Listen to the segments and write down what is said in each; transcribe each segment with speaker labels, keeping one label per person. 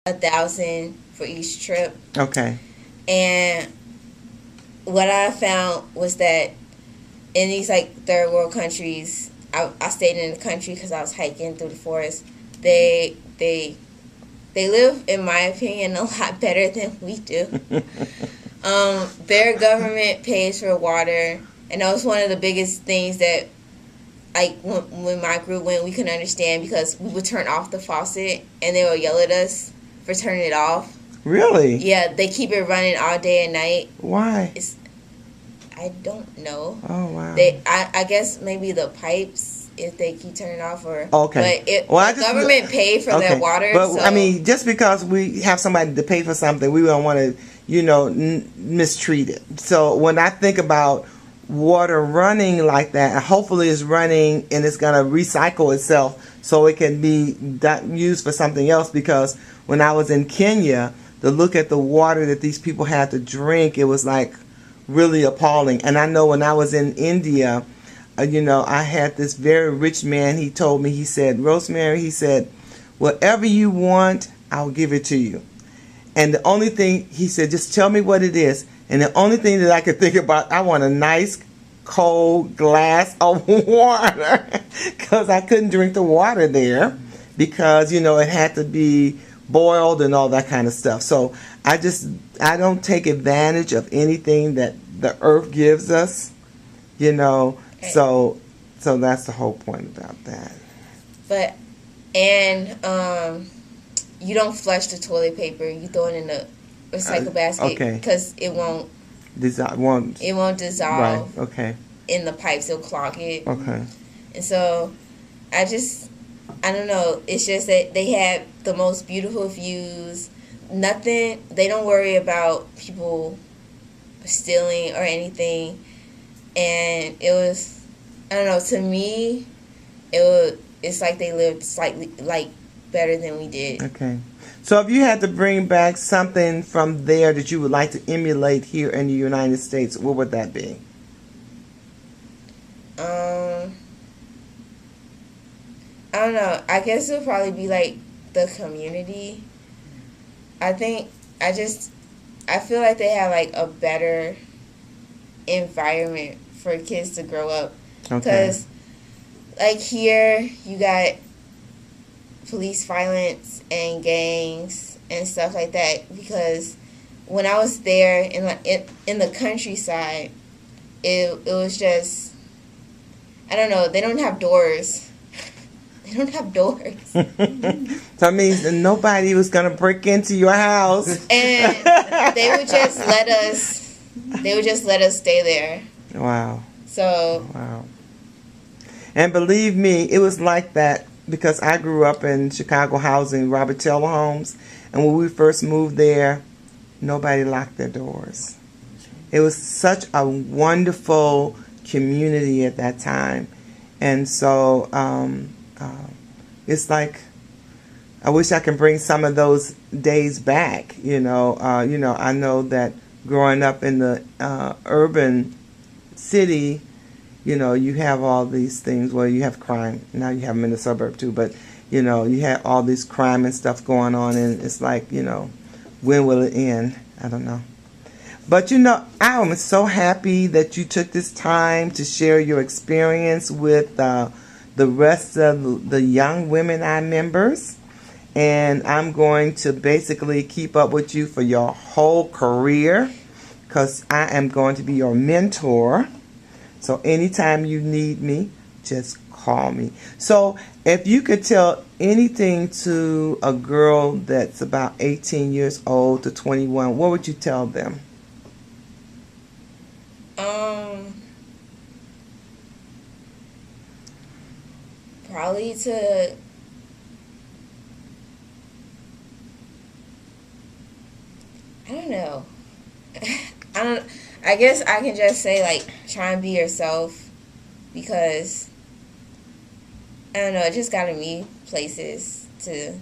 Speaker 1: 1,000 for each trip.
Speaker 2: Okay.
Speaker 1: And what I found was that in these like third world countries, I stayed in the country because I was hiking through the forest. They live, in my opinion, a lot better than we do. Their government pays for water, and that was one of the biggest things that, like, when my group went, we couldn't understand because we would turn off the faucet and they would yell at us for turning it off.
Speaker 2: Really?
Speaker 1: Yeah, they keep it running all day and night.
Speaker 2: Why?
Speaker 1: I don't know.
Speaker 2: Oh wow.
Speaker 1: I guess maybe the pipes, if they keep turning off, or
Speaker 2: okay.
Speaker 1: But the government paid for their water.
Speaker 2: But
Speaker 1: so.
Speaker 2: I mean, just because we have somebody to pay for something, we don't want to, mistreat it. So when I think about water running like that, hopefully it's running and it's gonna recycle itself so it can be used for something else. Because when I was in Kenya, to look at the water that these people had to drink, it was like really appalling. And I know when I was in India, I had this very rich man. He told me, he said, Rosemary, he said, whatever you want, I'll give it to you. And the only thing, he said, just tell me what it is. And the only thing that I could think about, I want a nice cold glass of water, because I couldn't drink the water there because, it had to be boiled and all that kind of stuff. So I don't take advantage of anything that the earth gives us, so that's the whole point about that.
Speaker 1: But you don't flush the toilet paper. You throw it in the recycle basket because it won't dissolve. It won't dissolve.
Speaker 2: Right. Okay.
Speaker 1: In the pipes, it'll clog it.
Speaker 2: Okay.
Speaker 1: And so I don't know. It's just that they have the most beautiful views. Nothing. They don't worry about people stealing or anything. And it was, I don't know. To me, it's like they lived slightly better than we did.
Speaker 2: Okay. So if you had to bring back something from there that you would like to emulate here in the United States, what would that be?
Speaker 1: I don't know. I guess it would probably be like the community. I feel like they have like a better environment for kids to grow up. Because like here you got police violence and gangs and stuff like that. Because when I was there in the countryside, it was just, I don't know, they don't have doors. They don't have doors.
Speaker 2: So that means that nobody was gonna break into your house.
Speaker 1: And they would just let us stay there.
Speaker 2: Wow.
Speaker 1: So
Speaker 2: wow. And believe me, it was like that because I grew up in Chicago housing, Robert Taylor homes, and when we first moved there, nobody locked their doors. It was such a wonderful community at that time, and so it's like I wish I could bring some of those days back. I know that growing up in the urban city, you have all these things. Well, you have crime. Now you have them in the suburb too, but you have all this crime and stuff going on, and it's like, when will it end? I don't know. But I am so happy that you took this time to share your experience with the rest of the young Women I members. And I'm going to basically keep up with you for your whole career because I am going to be your mentor. So anytime you need me, just call me. So if you could tell anything to a girl that's about 18 years old to 21, what would you tell them?
Speaker 1: Probably to I don't know. I guess I can just say, like, try and be yourself because I don't know, it just gotta me places to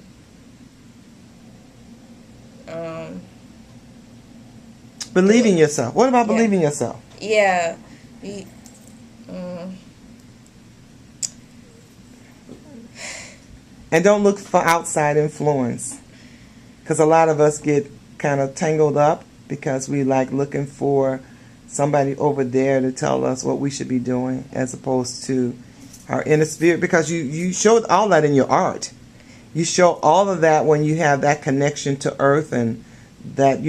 Speaker 2: believe in yourself. What about believing yourself?
Speaker 1: Yeah.
Speaker 2: And don't look for outside influence. Because a lot of us get kind of tangled up because we like looking for somebody over there to tell us what we should be doing as opposed to our inner spirit, because you showed all that in your art. You show all of that when you have that connection to earth, and that,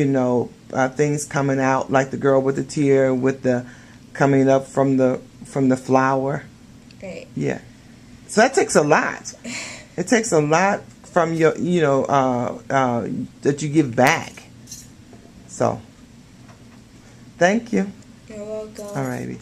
Speaker 2: things coming out, like the girl with the tear with the coming up from the flower.
Speaker 1: Right.
Speaker 2: Yeah. So that takes a lot. It takes a lot from your, that you give back. So, thank you.
Speaker 1: You're welcome.
Speaker 2: All righty.